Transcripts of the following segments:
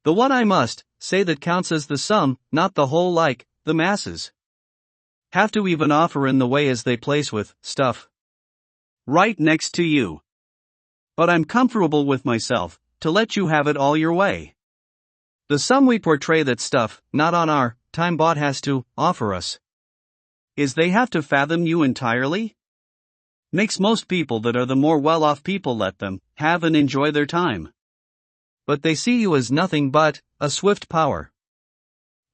The one I must say that counts as the sum, not the whole, like the masses have to even offer in the way as they place with stuff right next to you. But I'm comfortable with myself to let you have it all your way. The sum we portray that stuff, not on our time bought, has to offer us is they have to fathom you entirely? Makes most people that are the more well-off people let them have and enjoy their time. But they see you as nothing but a swift power.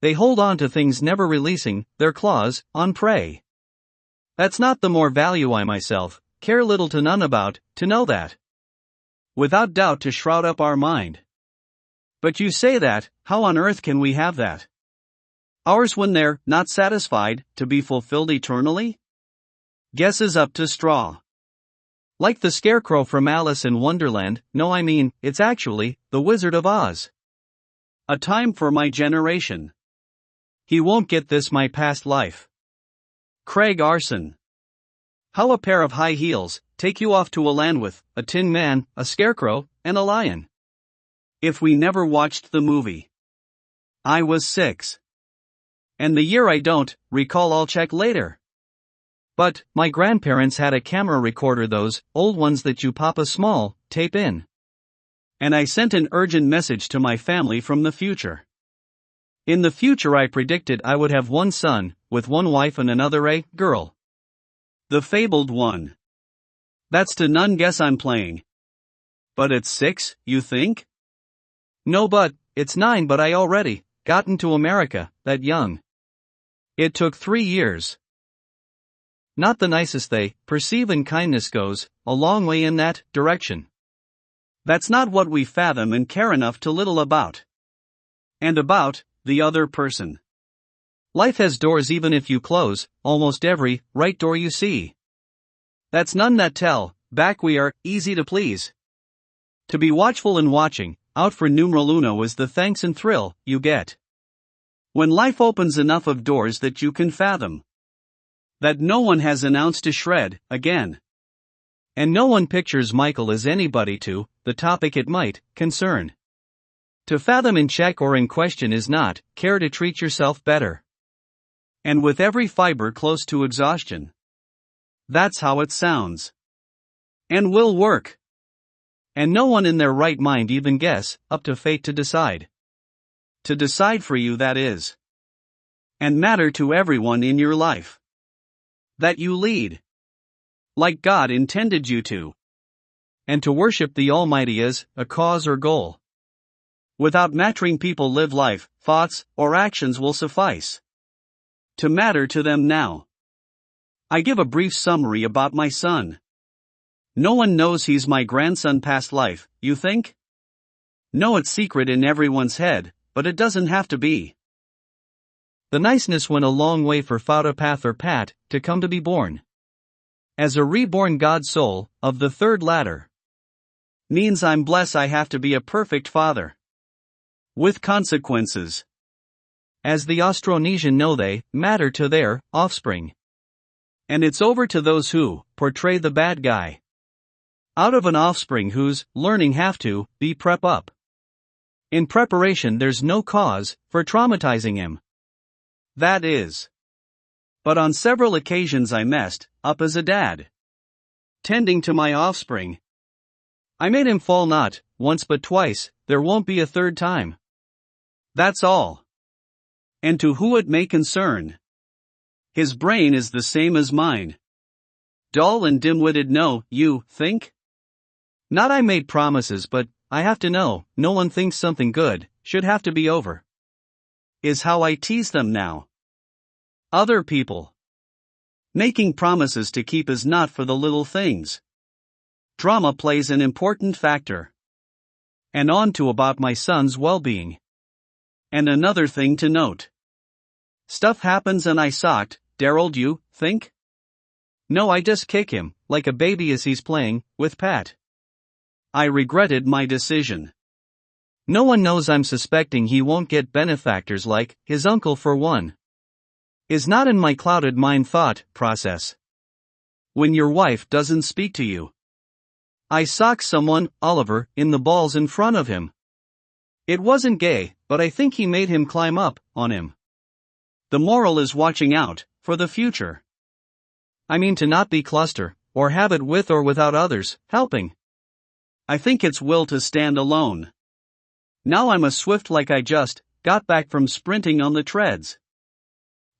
They hold on to things, never releasing their claws on prey. That's not the more value I myself care little to none about, to know that. Without doubt to shroud up our mind. But you say that, how on earth can we have that? Ours when they're not satisfied to be fulfilled eternally? Guess is up to straw. Like the scarecrow from Alice in Wonderland, no, I mean, it's actually the Wizard of Oz. A time for my generation. He won't get this, my past life. Craig Arson. How a pair of high heels take you off to a land with a tin man, a scarecrow, and a lion. If we never watched the movie. I was 6. And the year I don't recall, I'll check later. But my grandparents had a camera recorder, those old ones that you pop a small tape in. And I sent an urgent message to my family from the future. In the future I predicted I would have one son, with one wife and another a girl. The fabled one. That's to none guess I'm playing. But it's 6, you think? No, but it's 9, but I already gotten to America that young. It took 3 years. Not the nicest they perceive, and kindness goes a long way in that direction. That's not what we fathom and care enough to little about. And about the other person. Life has doors even if you close almost every right door you see. That's none that tell back we are easy to please. To be watchful and watching out for numero uno is the thanks and thrill you get. When life opens enough of doors that you can fathom. That no one has announced to shred again. And no one pictures Michael as anybody to the topic it might concern. To fathom in check or in question is not care to treat yourself better. And with every fiber close to exhaustion. That's how it sounds. And will work. And no one in their right mind even guess up to fate to decide. To decide for you, that is. And matter to everyone in your life. That you lead. Like God intended you to. And to worship the Almighty as a cause or goal. Without mattering people live life, thoughts or actions will suffice. To matter to them now. I give a brief summary about my son. No one knows he's my grandson past life, you think? No, it's secret in everyone's head, but it doesn't have to be. The niceness went a long way for Fauda Path or Pat to come to be born. As a reborn God soul of the third ladder. Means I'm blessed I have to be a perfect father. With consequences. As the Austronesian know, they matter to their offspring. And it's over to those who portray the bad guy. Out of an offspring whose learning have to be prep up. In preparation there's no cause for traumatizing him. That is. But on several occasions I messed up as a dad. Tending to my offspring. I made him fall not once but twice, there won't be a third time. That's all. And to who it may concern. His brain is the same as mine. Dull and dim-witted, no, you think? Not I made promises, but I have to know, no one thinks something good should have to be over. Is how I tease them now. Other people. Making promises to keep is not for the little things. Drama plays an important factor. And on to about my son's well-being. And another thing to note. Stuff happens and I socked, Daryl, you think? No, I just kick him, like a baby as he's playing with Pat. I regretted my decision. No one knows I'm suspecting he won't get benefactors like his uncle for one. Is not in my clouded mind thought process. When your wife doesn't speak to you. I sock someone, Oliver, in the balls in front of him. It wasn't gay, but I think he made him climb up on him. The moral is watching out for the future. I mean to not be cluster, or have it with or without others helping. I think it's will to stand alone. Now I'm a swift like I just got back from sprinting on the treads.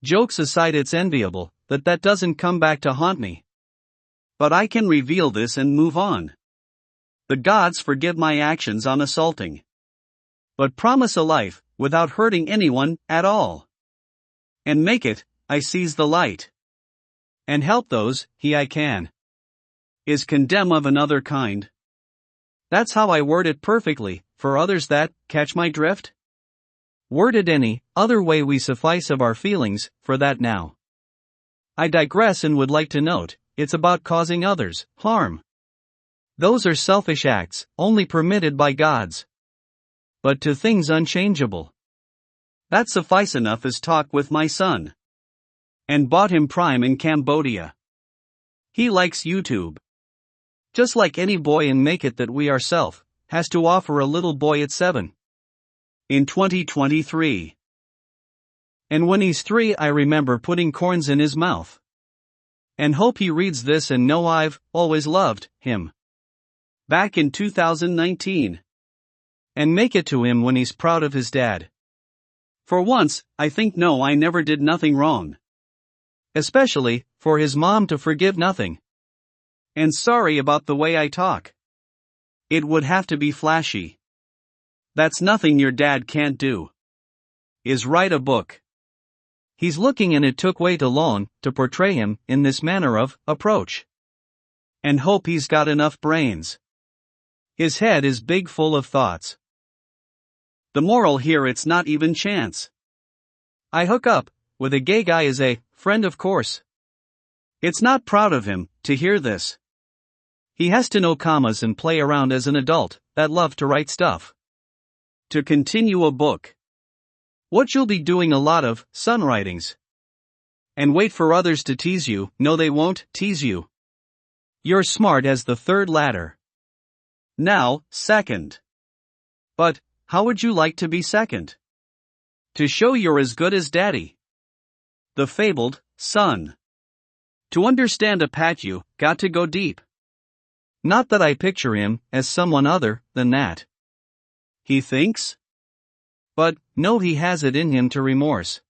Jokes aside, it's enviable that doesn't come back to haunt me. But I can reveal this and move on. The gods forgive my actions on assaulting. But promise a life without hurting anyone at all. And make it, I seize the light. And help those I can. Is condemn of another kind. That's how I word it perfectly, for others that catch my drift. Worded any other way we suffice of our feelings for that now. I digress and would like to note, it's about causing others harm. Those are selfish acts, only permitted by gods. But to things unchangeable. That suffice enough as talk with my son. And bought him Prime in Cambodia. He likes YouTube. Just like any boy in Make It that we ourself has to offer a little boy at 7. In 2023. And when he's 3 I remember putting corns in his mouth. And hope he reads this and know I've always loved him. Back in 2019. And make it to him when he's proud of his dad. For once, I think no, I never did nothing wrong. Especially for his mom to forgive nothing. And sorry about the way I talk. It would have to be flashy. That's nothing your dad can't do. Is write a book. He's looking and it took way too long to portray him in this manner of approach. And hope he's got enough brains. His head is big full of thoughts. The moral here, it's not even chance. I hook up with a gay guy as a friend, of course. It's not proud of him to hear this. He has to know commas and play around as an adult that love to write stuff. To continue a book. What you'll be doing a lot of son writings. And wait for others to tease you. No, they won't tease you. You're smart as the third ladder. Now, second. But how would you like to be second? To show you're as good as daddy. The fabled son. To understand a pat you got to go deep. Not that I picture him as someone other than that. He thinks? But no, he has it in him to remorse.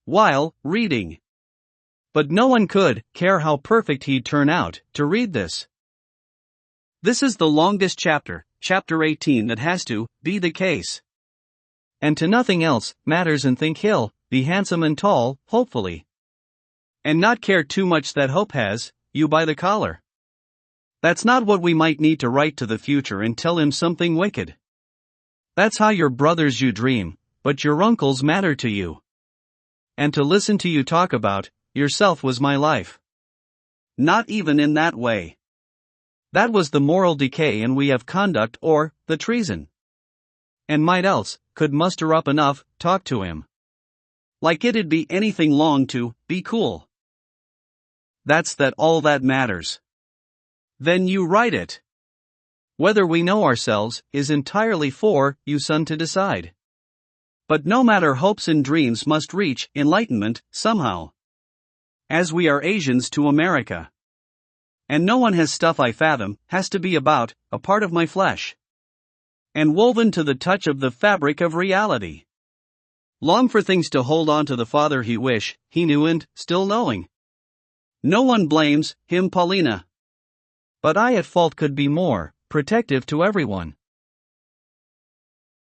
While reading. But no one could care how perfect he'd turn out to read this. This is the longest chapter, chapter 18, that has to be the case. And to nothing else matters, and think he'll be handsome and tall, hopefully. And not care too much that hope has you by the collar. That's not what we might need to write to the future and tell him something wicked. That's how your brothers you dream, but your uncles matter to you. And to listen to you talk about yourself was my life. Not even in that way. That was the moral decay, and we have conduct or the treason. And might else could muster up enough talk to him. Like it'd be anything long to be cool. That's all that matters. Then you write it. Whether we know ourselves is entirely for you, son, to decide. But no matter, hopes and dreams must reach enlightenment somehow. As we are Asians to America. And no one has stuff I fathom has to be about a part of my flesh. And woven to the touch of the fabric of reality. Long for things to hold on to the father he wish he knew and still knowing. No one blames him, Paulina. But I at fault could be more protective to everyone.